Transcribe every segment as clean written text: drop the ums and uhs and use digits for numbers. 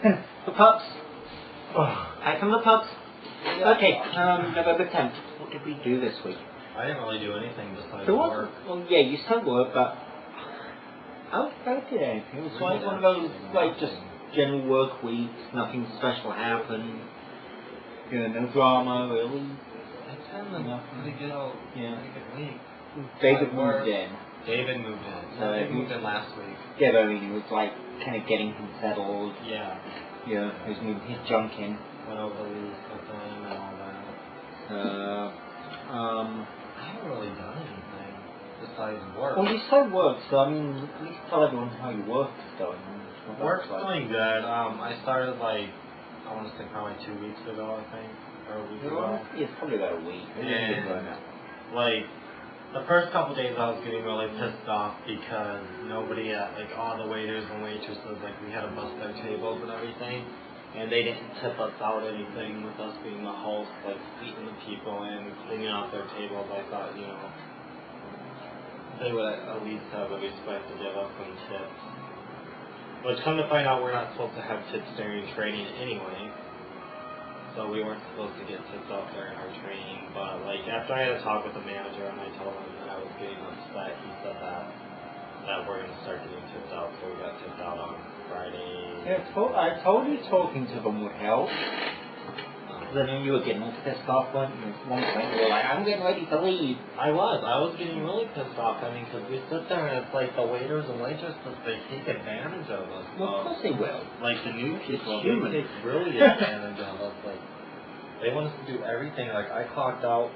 The pups. Back from the pups. Okay, November 10th. What did we do this week? I didn't really do anything besides There work. wasn't. Well, yeah, you still work, but I did anything. It was like one of those, like, just general work weeks. Nothing special happened. You know, no drama really. It's been a pretty good week. David moved in. David moved in. So he moved in last week. Yeah, but I mean, he was like kind of getting him settled. Yeah. Yeah, he was moving his junk in. Went over the lease with him and all that. I haven't really done anything besides work. Well, you said work, so I mean, at least tell everyone how your work's going. Work's going good. I started like, I want to say probably 2 weeks ago, I think, or a week ago. Yeah, it's probably about a week. And like, the first couple days I was getting really pissed off because nobody at, like, all the waiters and waitresses, like, we had to bust their tables and everything, and they didn't tip us out anything with us being the host, like, seating the people and cleaning off their tables. I thought, you know, they would at least have the respect to give us some tips. But come to find out, we're not supposed to have tips during training anyway. So we weren't supposed to get tips out there in our training, but like after I had a talk with the manager and I told him that I was getting upset, he said that we're going to start getting tips out, so we got tips out on Friday. Yeah, I told you talking to them would help. Then you were getting all pissed off, weren't you? At one point you were like, I'm getting ready to leave. I was getting really pissed off. I mean, because we sit there and it's like the waiters and waitresses, they take advantage of us. Well, of course they will. Like the new people, human. they take really advantage of us. Like, they want us to do everything. Like, I clocked out,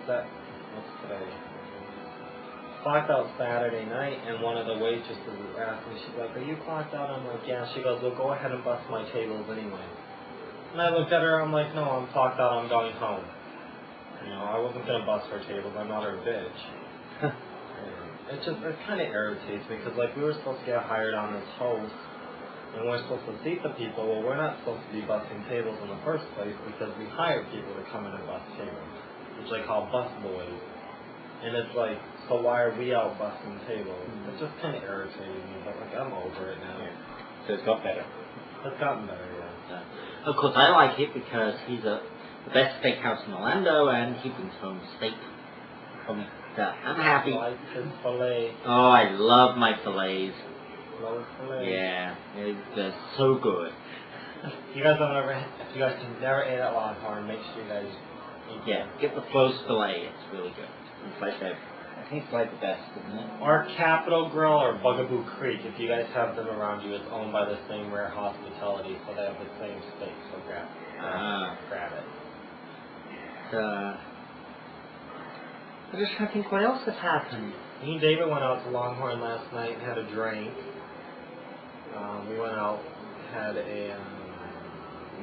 what's today? Clocked out Saturday night, and one of the waitresses asked me, she's like, are you clocked out? I'm like, yeah. She goes, well, go ahead and bust my tables anyway. And I looked at her, I'm like, no, I'm clocked out, I'm going home. You know, I wasn't going to bust her tables, I'm not her bitch. It kind of irritates me, because, like, we were supposed to get hired on as hosts, and we're supposed to seat the people. Well, we're not supposed to be busting tables in the first place, because we hire people to come in and bust tables, which they call bus boys. And it's like, so why are we out busting tables? It's just kind of irritating me, but, like, I'm over it now. Yeah. So it's got better. It's gotten better, yeah. Of course, I like it because he's the best steakhouse in Orlando, and he brings home steak for me. So I'm happy. I like his filet. Oh, I love my fillets. Love filet. Yeah, they're so good. If you guys can never eat at Longhorn, make sure you guys eat. Yeah, get the Flo's filet. It's really good. It's like that. I think it's like the best, isn't it? Or Capitol Grill or Bugaboo Creek. If you guys have them around you, it's owned by the same Rare Hospitality, so they have the same steak. So grab it. I just can't think what else has happened. Me and David went out to Longhorn last night and had a drink. We went out, had a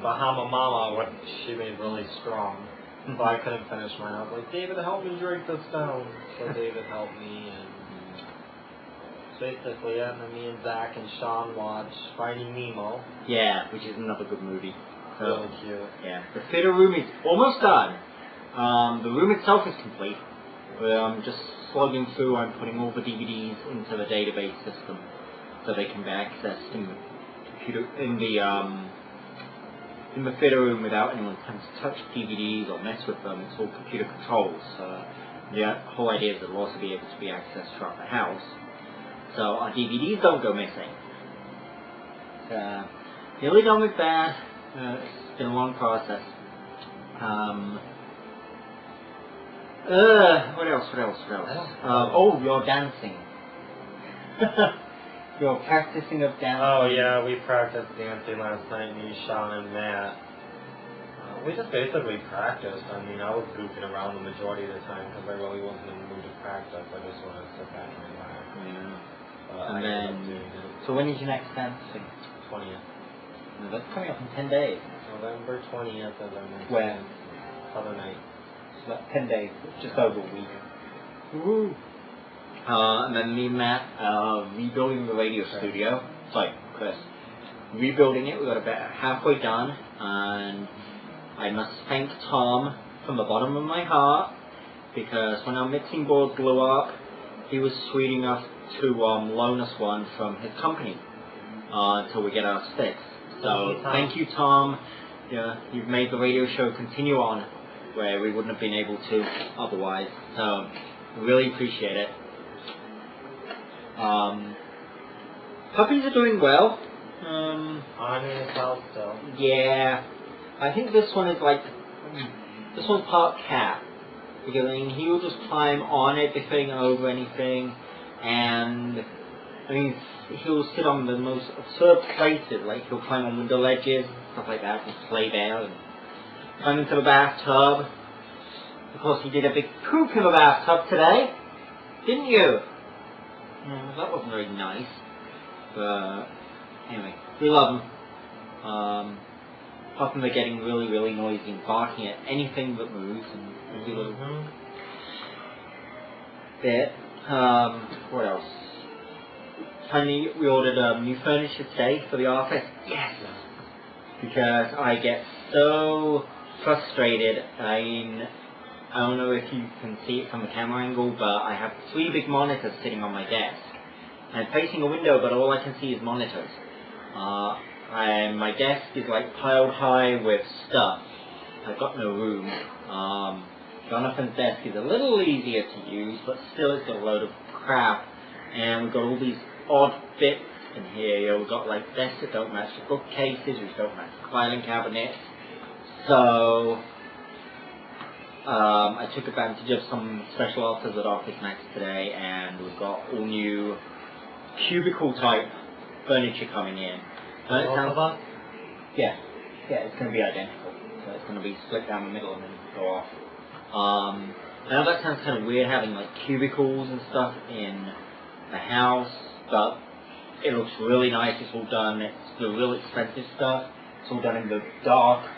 Bahama Mama, what she made really strong. So I couldn't finish mine. I was like, David, help me drink this down. So David helped me, and basically, and then me and Zach and Sean watched Finding Nemo. Yeah, which is another good movie. So, Really cute. Yeah, the theater room is almost done. The room itself is complete. But I'm just slugging through. I'm putting all the DVDs into the database system so they can be accessed in the computer in the theater room without anyone having to touch DVDs or mess with them. It's all computer controls. The whole idea is that it'll also be able to be accessed throughout the house. So our DVDs don't go missing. Nearly done with that. It's been a long process. What else? Oh, you're dancing. You're practicing of dancing. Oh yeah, we practiced dancing last night, me, Sean, and Matt. We just basically practiced. I mean, I was goofing around the majority of the time because I really wasn't in the mood to practice. I just wanted to sit back and relax. Yeah. And then, so when is your next dancing? 20th. No, that's coming up in 10 days. November 20th is our next. Where? Southern Night. So that's 10 days, just over a week. Woo! And then me and Matt rebuilding the radio studio. Sorry, Chris. Rebuilding it, we got about halfway done, and I must thank Tom from the bottom of my heart, because when our mixing board blew up, he was sweet enough to loan us one from his company. until we get ours fixed. So Tom. thank you, Tom. Yeah, you've made the radio show continue on where we wouldn't have been able to otherwise. So really appreciate it. Puppies are doing well. I'm in the house still. Yeah, I think this one is like, this one's part cat. Because I mean, he'll just climb on everything, over anything, and I mean, he'll sit on the most absurd places, like he'll climb on window ledges, stuff like that, and play there, and climb into the bathtub. Of course, he did a big poop in the bathtub today, didn't you? That wasn't very nice. But anyway, we love them. Apart from they're getting really, really noisy and barking at anything that moves and every little bit. What else? Finally, we ordered new furniture today for the office. Yes! Because I get so frustrated. I mean, I don't know if you can see it from the camera angle, but I have 3 big monitors sitting on my desk. I'm facing a window, but all I can see is monitors. My desk is like piled high with stuff. I've got no room. Jonathan's desk is a little easier to use, but still it's got a load of crap. And we've got all these odd bits in here. You know, we've got like desks that don't match the bookcases, which don't match the filing cabinets. So I took advantage of some special offers at Office Max today, and we've got all new cubicle type furniture coming in. Yeah, it's going to be identical. So it's going to be split down the middle and then go off. I know that sounds kind of weird having like cubicles and stuff in the house, but it looks really nice. It's all done. It's the real expensive stuff. It's all done in the dark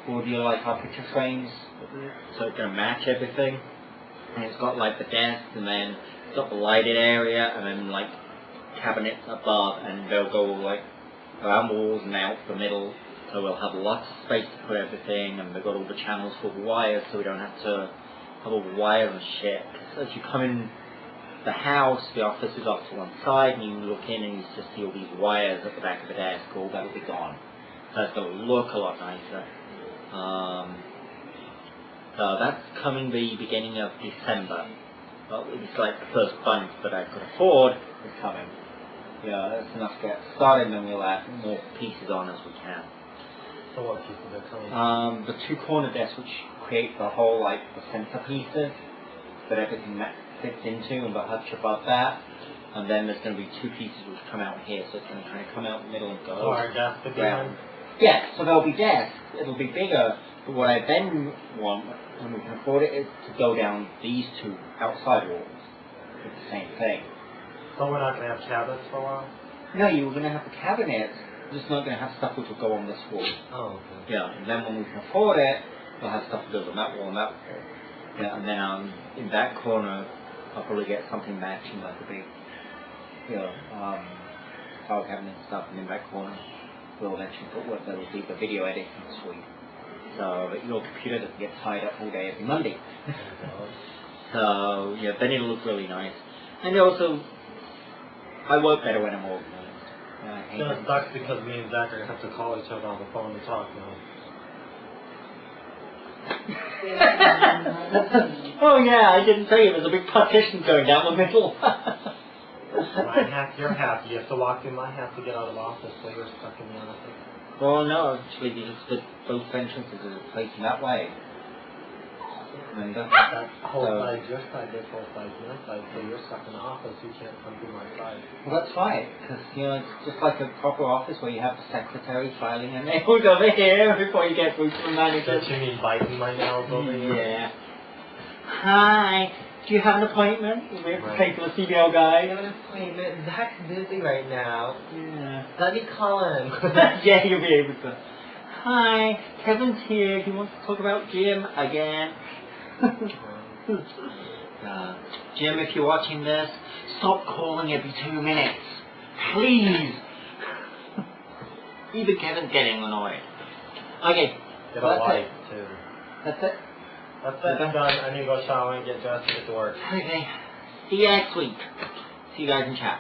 audio like our picture frames, so it's going to match everything. And it's got like the desk, and then it's got the lighted area, and then like cabinets above, and they'll go like around the walls and out the middle, so we'll have lots of space to put everything, and they've got all the channels for the wires, so we don't have to have all the wires and shit. So as you come in the house, the office is off to one side, and you look in and you just see all these wires at the back of the desk. All that will be gone. So it's going to look a lot nicer. So that's coming the beginning of December. Well, it's like the first bunch that I could afford is coming. Yeah, that's enough to get started, and then we'll add more pieces on as we can. So what pieces are coming? The 2 corner desks, which create the whole, like, the center pieces that everything fits into, and the hutch above that. And then there's going to be 2 pieces which come out here, so it's going to kind of come out in the middle and go our desk again? Yeah, so there'll be desks. It'll be bigger. But what I then want, when we can afford it, is to go down these 2 outside walls with the same thing. So we're not going to have cabinets for a while? No, you're going to have the cabinets, just not going to have stuff which will go on this wall. Oh, okay. Yeah, and then when we can afford it, we'll have stuff that goes on that wall and that wall. Yeah, and then in that corner, I'll probably get something matching, like a big, file cabinet and stuff, and in that corner, we'll eventually put what that will be the video editing suite. So that your computer doesn't get tied up all day every Monday. So, yeah, then it'll look really nice. And also, I work better when I'm organized. It's going to suck because me and Zach are going to have to call each other on the phone and talk now. Oh yeah, I didn't tell you, there's a big partition going down the middle. My half, your half. You have to walk through my half to get out of the office, so you're stuck in the office. Well, no, actually, you just split both entrances and facing that way. Remember? That whole side, your side, this whole side, your side, so you're stuck in the office, you can't come through my side. Well, that's right, because, it's just like a proper office where you have the secretary filing her nails over here before you get through to the manager. You mean biting my nails over here? Yeah. Hi, do you have an appointment? We have to take the CBL guy. I have an appointment. Zach's busy right now. Yeah. Let me call him. Yeah, you'll be able to. Hi, Kevin's here. He wants to talk about Jim again. Jim, if you're watching this, stop calling every 2 minutes. Please. Even Kevin's getting annoyed. Okay. Get a light, too. That's it. That's it. I'm done. I need to go shower and get dressed and get to work. Okay. See you next week. See you guys in chat.